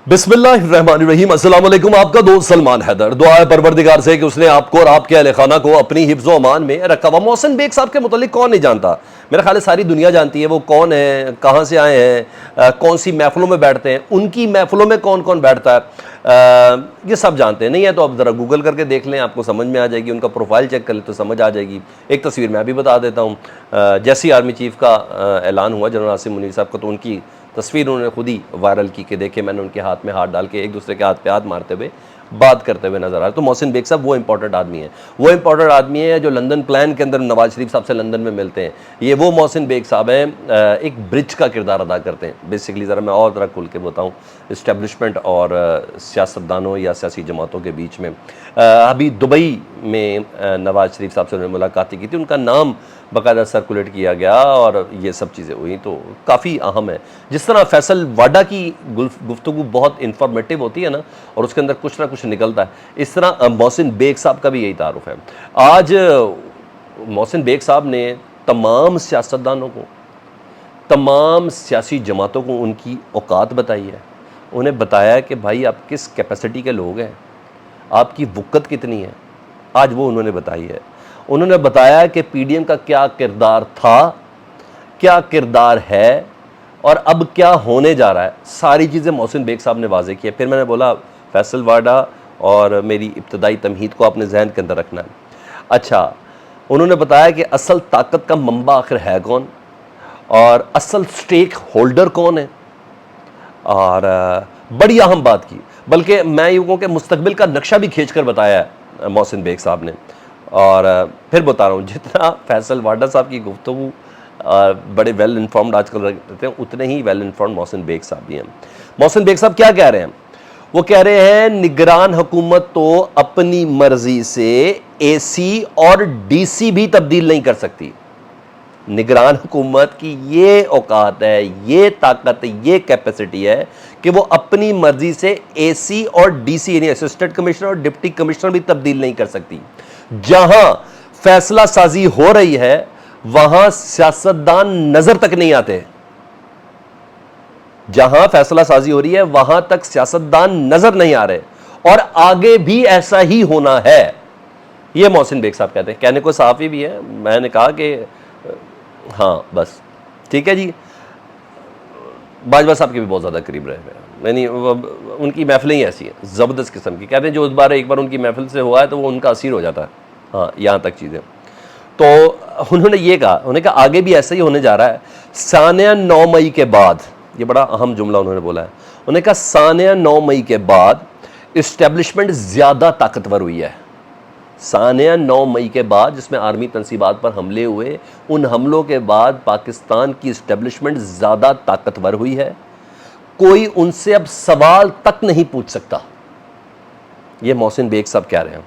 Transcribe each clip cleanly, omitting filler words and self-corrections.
बिस्मिल्लाहिर्रहमानिर्रहीम। अस्सलाम वालेकुम। आपका दोस्त सलमान हैदर। दुआ है परवरदिगार से कि उसने आपको और आपके अहले खाना को अपनी हिफ्ज़ अमान में रखा हुआ। मोहसिन बेग साहब के मुतालिक कौन नहीं जानता? मेरा ख्याल है सारी दुनिया जानती है वो कौन है, कहाँ से आए हैं, कौन सी महफिलों में बैठते हैं, उनकी महफिलों में कौन कौन बैठता है, ये सब जानते हैं। नहीं है तो आप ज़रा गूगल करके देख लें, आपको समझ में आ जाएगी। उनका प्रोफाइल चेक कर लें तो समझ आ जाएगी। एक तस्वीर मैं भी बता देता हूँ। जैसी आर्मी चीफ़ का ऐलान हुआ जनरल आसिम मुनीर साहब का, तो उनकी तस्वीर उन्होंने खुद ही वायरल की कि देखे मैंने उनके हाथ में हाथ डाल के एक दूसरे के हाथ पे हाथ मारते हुए बात करते हुए नजर आ रहा है। तो मोहसिन बेग साहब वो इंपॉर्टेंट आदमी है, वो इंपॉर्टेंट आदमी है जो लंदन प्लान के अंदर नवाज शरीफ साहब से लंदन में मिलते हैं। ये वो मोहसिन बेग साहब हैं, एक ब्रिज का किरदार अदा करते हैं बेसिकली। ज़रा मैं और ज़रा खुल के बताऊँ, इस्टेब्लिशमेंट और सियासतदानों या सियासी जमातों के बीच में अभी दुबई में नवाज शरीफ साहब से उन्होंने मुलाकात की थी, उनका नाम बाकायदा सर्कुलेट किया गया और ये सब चीज़ें हुई, तो काफ़ी अहम है। जिस तरह फैसल वाडा की गुफ्तगू बहुत इंफॉर्मेटिव होती है ना, और उसके अंदर कुछ ना कुछ निकलता है, इस तरह मोहसिन बेग साहब का भी यही तारुफ है। आज मोहसिन बेग साहब ने तमाम सियासतदानों को, तमाम सियासी जमातों को उनकी औकात बताई है। उन्हें बताया कि भाई आप किस कैपेसिटी के लोग हैं, आपकी वक़्त कितनी है। आज वो उन्होंने बताई है। उन्होंने बताया कि पीडीएम का क्या किरदार था, क्या किरदार है और अब क्या होने जा रहा है। सारी चीज़ें मोहसिन बेग साहब ने वाज़े की है। फिर मैंने बोला फैसल वाडा और मेरी इब्तदाई तमहीद को अपने जहन के अंदर रखना है। अच्छा, उन्होंने बताया कि असल ताकत का मंबा आखिर है कौन और असल स्टेक होल्डर कौन है, और बड़ी अहम बात की, बल्कि मैं यूँ कहूँ कि मुस्तकबिल का नक्शा भी खींच कर बताया है मोहसिन बेग साहब ने। और फिर बता रहा हूँ, जितना फैसल वाडा साहब की गुफ्तगू बड़े वेल इन्फॉर्म्ड आजकल रहते हैं, उतने ही वेल इन्फॉर्म्ड मोहसिन बेग साहब भी हैं। मोहसिन बेग साहब क्या कह रहे हैं? वो कह रहे हैं निगरान हुकूमत तो अपनी मर्जी से एसी और डीसी भी तब्दील नहीं कर सकती। निगरान हुकूमत की ये औकात है, ये ताकत है, ये कैपेसिटी है कि वो अपनी मर्जी से एसी और डीसी यानी असिस्टेंट कमिश्नर और डिप्टी कमिश्नर भी तब्दील नहीं कर सकती। जहां फैसला साजी हो रही है वहां सियासतदान नजर तक नहीं आते। जहां फैसला साजी हो रही है वहां तक सियासतदान नजर नहीं आ रहे, और आगे भी ऐसा ही होना है। यह मोहसिन बेग साहब कहते हैं। कहने को साफी भी है। मैंने कहा कि हाँ बस ठीक है जी। बाजवा साहब के भी बहुत ज़्यादा करीब रहे हैं, यानी उनकी महफिलें ही ऐसी हैं ज़बरदस्त किस्म की। कहते हैं जो एक बार उनकी महफिल से हुआ है तो वो उनका असीर हो जाता है। हाँ, यहाँ तक चीज़ें। तो उन्होंने ये कहा, उन्होंने कहा आगे भी ऐसा ही होने जा रहा है। सानिया 9 मई के बाद, ये बड़ा अहम जुमला उन्होंने बोला है, उन्होंने कहा सानिया 9 मई के बाद इस्टेब्लिशमेंट ज़्यादा ताकतवर हुई है। सानिया 9 मई के बाद, जिसमें आर्मी तनसीबात पर हमले हुए, उन हमलों के बाद पाकिस्तान की इस्टेब्लिशमेंट ज़्यादा ताकतवर हुई है। कोई उनसे अब सवाल तक नहीं पूछ सकता। ये मोहसिन बेग साहब कह रहे हैं।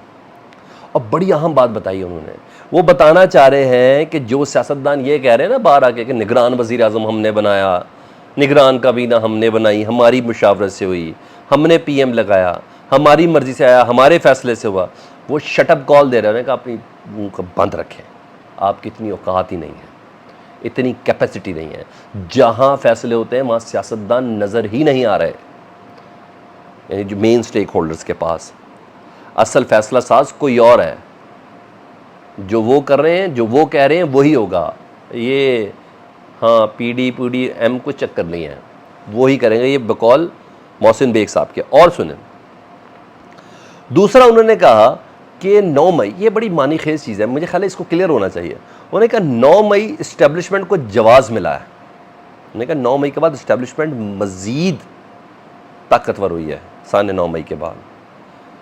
और बड़ी अहम बात बताई उन्होंने। वो बताना चाह रहे हैं कि जो सियासतदान ये कह रहे हैं ना बाहर आके कि निगरान वज़ीर आज़म हमने बनाया, निगरान काबीना हमने बनाई, हमारी मुशावरत से हुई, हमने पीएम लगाया, हमारी मर्जी से आया, हमारे फैसले से हुआ, वो शटअप कॉल दे रहे हैं कि अपनी मुंह को बंद रखें। आपकी इतनी औकात ही नहीं है, इतनी कैपेसिटी नहीं है। जहां फैसले होते हैं वहां सियासतदान नज़र ही नहीं आ रहे, यानी जो मेन स्टेक होल्डर्स के पास। असल फैसला साज कोई और है। जो वो कर रहे हैं, जो वो कह रहे हैं वही होगा। ये हाँ पीडीएम को चक्कर नहीं है, वो ही करेंगे। ये बकौल मोहसिन बेग साहब के। और सुने, दूसरा उन्होंने कहा कि 9 मई, ये बड़ी मानी खेज चीज़ है, मुझे ख्याल है इसको क्लियर होना चाहिए। उन्होंने कहा 9 मई इस्टेब्लिशमेंट को जवाज़ मिला है। उन्होंने कहा 9 मई के बाद इस्टेब्लिशमेंट मज़ीद ताकतवर हुई है। साने 9 मई के बाद,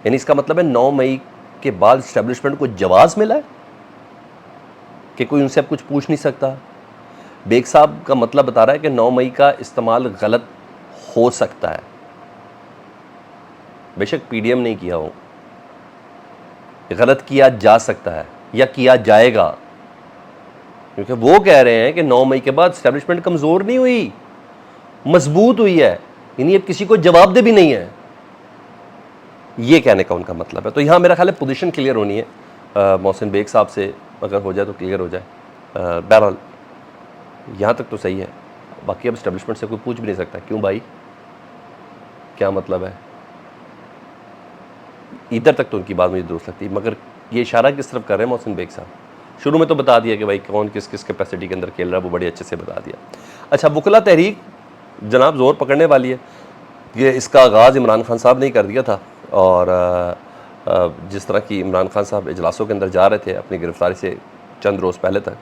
यानी इसका मतलब है 9 मई के बाद इस्टेब्लिशमेंट को जवाज़ मिला है कि कोई उनसे अब कुछ पूछ नहीं सकता। बेग साहब का मतलब बता रहा है कि 9 मई का इस्तेमाल गलत हो सकता है। बेशक पीडीएम नहीं किया हो, गलत किया जा सकता है या किया जाएगा, क्योंकि वो कह रहे हैं कि 9 मई के बाद इस्टेब्लिशमेंट कमज़ोर नहीं हुई, मजबूत हुई है, यानी अब किसी को जवाबदेही भी नहीं है। ये कहने का उनका मतलब है। तो यहाँ मेरा ख्याल है पोजीशन क्लियर होनी है मोहसिन बेग साहब से, अगर हो जाए तो क्लियर हो जाए। बहरहाल यहाँ तक तो सही है, बाकी अब इस्टेब्लिशमेंट से कोई पूछ भी नहीं सकता क्यों भाई, क्या मतलब है? इधर तक तो उनकी बात मुझे दुरुस्त लगती है, मगर ये इशारा किस तरफ कर रहे हैं मोहसिन बेग साहब? शुरू में तो बता दिया कि भाई कौन किस किस कैपेसिटी के अंदर खेल रहा है, वो बड़े अच्छे से बता दिया। अच्छा, वकला तहरीक जनाब ज़ोर पकड़ने वाली है। ये इसका आगाज़ इमरान खान साहब ने ही कर दिया था, और जिस तरह की इमरान खान साहब इजलासों के अंदर जा रहे थे अपनी गिरफ़्तारी से चंद रोज़ पहले तक,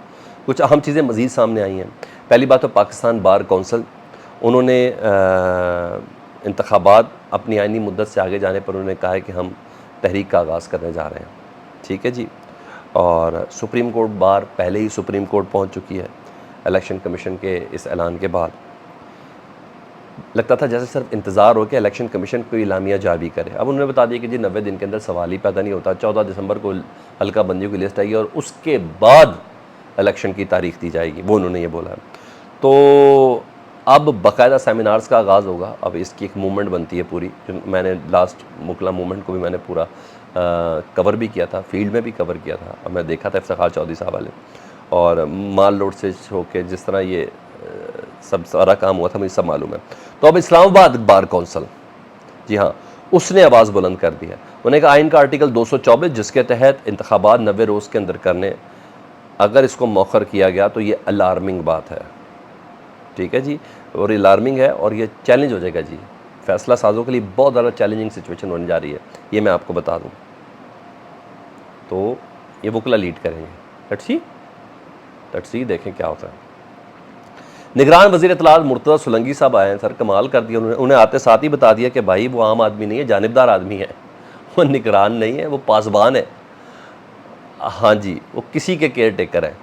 कुछ अहम चीज़ें मज़ीद सामने आई हैं। पहली बात तो पाकिस्तान बार कौंसल, उन्होंने इंतखाबात अपनी आइनी मुद्दत से आगे जाने पर उन्होंने कहा है कि हम तहरीक का आगाज़ करने जा रहे हैं। ठीक है जी। और सुप्रीम कोर्ट बार पहले ही सुप्रीम कोर्ट पहुंच चुकी है इलेक्शन कमीशन के इस ऐलान के बाद। लगता था जैसे सिर्फ इंतज़ार हो कि इलेक्शन कमीशन कोई इलामिया जारी करे। अब उन्होंने बता दिया कि जी 90 दिन के अंदर सवाल ही पैदा नहीं होता, 14 दिसंबर को हल्का बंदियों की लिस्ट आएगी और उसके बाद इलेक्शन की तारीख दी जाएगी, वो उन्होंने ये बोला। तो अब बाकायदा सेमिनार्स का आगाज़ होगा। अब इसकी एक मूवमेंट बनती है पूरी, जो मैंने लास्ट मुकला मूवमेंट को भी मैंने पूरा कवर भी किया था, फील्ड में भी कवर किया था, और मैं देखा था इफ्तिखार चौधरी साहब वाले, और माल लोड से होकर जिस तरह ये सब सारा काम हुआ था मुझे सब मालूम है। तो अब इस्लामाबाद बार कौंसल, जी हाँ, उसने आवाज़ बुलंद कर दी है। उन्होंने कहा आइन का आर्टिकल 224 जिसके तहत इंतखाबात 90 रोज़ के अंदर करने, अगर इसको मौखर किया गया तो ये अलार्मिंग बात है। ठीक है जी, और अलार्मिंग है, और ये चैलेंज हो जाएगा जी, फैसला साजों के लिए बहुत ज़्यादा चैलेंजिंग सिचुएशन होने जा रही है, ये मैं आपको बता दूँ। तो ये वकला लीड करेंगे, लेट्स सी देखें क्या होता है। निगरान वज़ीर इत्तलात मुर्तज़ा सोलंकी साहब आए हैं सर, कमाल कर दिया उन्होंने। उन्हें आते साथ ही बता दिया कि भाई वो आम आदमी नहीं है, जानिबदार आदमी है, वो निगरान नहीं है, वो पासबान है। हाँ जी, वो किसी के केयर टेकर है।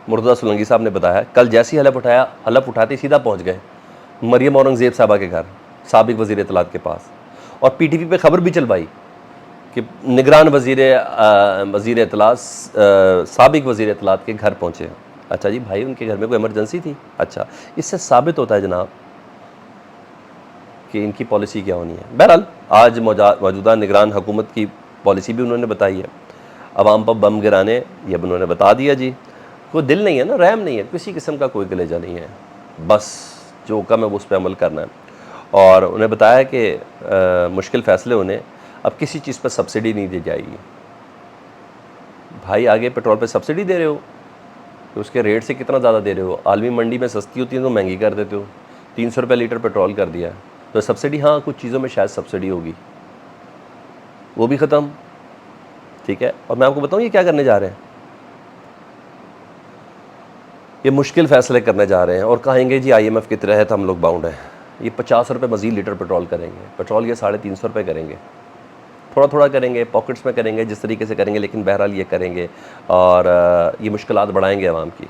मुर्तज़ा सोलंकी साहब ने बताया कल जैसे ही हलफ उठाते सीधा पहुँच गए मरियम औरंगज़ेब साहबा के घर, साबिक वज़ीर इत्तलात के पास, और PTV पे खबर भी चलवाई कि निगरान वज़ीर इत्तलात साबिक वज़ीर इत्तलात के घर पहुँचे। अच्छा जी भाई, उनके घर में कोई इमरजेंसी थी? अच्छा, इससे साबित होता है जनाब कि इनकी पॉलिसी क्या होनी है। बहरहाल आज मौजूदा निगरान हुकूमत की पॉलिसी भी उन्होंने बताई है। अवाम पर बम गिराने ये भी उन्होंने बता दिया जी। कोई दिल नहीं है ना, रहम नहीं है, किसी किस्म का कोई कलेजा नहीं है, बस जो हुक्म है वो उस पर अमल करना है। और उन्हें बताया कि मुश्किल फ़ैसले उन्हें अब किसी चीज़ पर सब्सिडी नहीं दी जाएगी। भाई आगे पेट्रोल पर सब्सिडी दे रहे हो तो उसके रेट से कितना ज़्यादा दे रहे हो? आलमी मंडी में सस्ती होती है तो महंगी कर देते हो। 300 रुपये लीटर पेट्रोल कर दिया, तो सब्सिडी, हाँ कुछ चीज़ों में शायद सब्सिडी होगी, वो भी ख़त्म। ठीक है, और मैं आपको बताऊँ ये क्या करने जा रहे हैं, ये मुश्किल फ़ैसले करने जा रहे हैं और कहेंगे जी IMF के तहत हम लोग बाउंड हैं। ये 50 रुपये मज़ीद लीटर पेट्रोल करेंगे, पेट्रोल ये 350 रुपये करेंगे, थोड़ा थोड़ा करेंगे, पॉकेट्स में करेंगे, जिस तरीके से करेंगे, लेकिन बहरहाल ये करेंगे, और ये मुश्किलात बढ़ाएंगे आवाम की,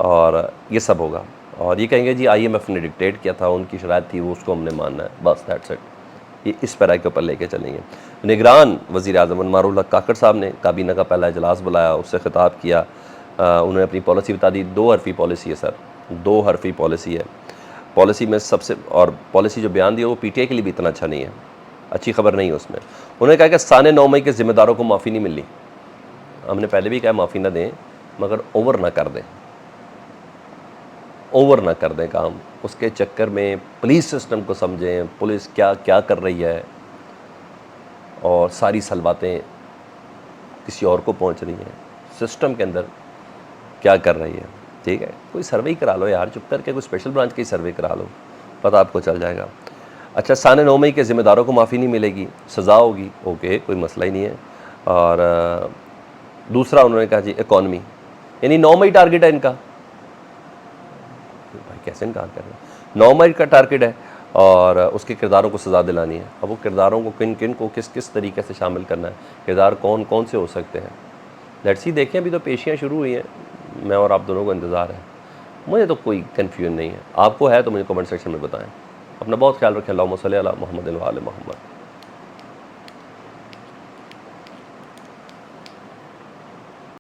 और ये सब होगा। और ये कहेंगे जी IMF ने डिक्टेट किया था, उनकी शराइत थी, वो उसको हमने मानना है, बस दैट्स इट। ये इस पैरा के ऊपर लेके चलेंगे। निगरान वज़ीर आज़म अनवारुल हक काकड़ साहब ने काबीना का पहला इजलास बुलाया, उससे खिताब किया, उन्होंने अपनी पॉलिसी बता दी। 2 हरफी पॉलिसी है सर, 2 हरफी पॉलिसी है। पॉलिसी में सबसे, और पॉलिसी जो बयान दिया वो PTI के लिए भी इतना अच्छा नहीं है, अच्छी खबर नहीं है उसमें। उन्होंने कहा कि साने 9 मई के ज़िम्मेदारों को माफ़ी नहीं मिली। हमने पहले भी कहा माफ़ी ना दें, मगर ओवर ना कर दें, ओवर ना कर दें काम। उसके चक्कर में पुलिस सिस्टम को समझें, पुलिस क्या क्या कर रही है, और सारी सलवातें किसी और को पहुंच रही हैं, सिस्टम के अंदर क्या कर रही है। ठीक है, कोई सर्वे करा लो यार, चुप करके कोई स्पेशल ब्रांच की सर्वे करा लो, पता आपको चल जाएगा। अच्छा, साने 9 मई के ज़िम्मेदारों को माफ़ी नहीं मिलेगी, सज़ा होगी, ओके, कोई मसला ही नहीं है। और दूसरा उन्होंने कहा जी इकॉनमी, यानी 9 मई टारगेट है इनका। भाई कैसे इनकार कर रहे हैं, 9 मई का टारगेट है और उसके किरदारों को सज़ा दिलानी है। अब वो किरदारों को किन किन को किस किस तरीके से शामिल करना है, किरदार कौन कौन से हो सकते हैं, लेट्स सी। देखें, अभी तो पेशियाँ शुरू हुई हैं, मैं और आप दोनों को इंतज़ार है। मुझे तो कोई कन्फ्यूजन नहीं है, आपको है तो मुझे कमेंट सेक्शन में बताएं। अपना बहुत ख्याल रखें। अल्लाहुम्मा सल्ली अला मुहम्मद व आले मुहम्मद।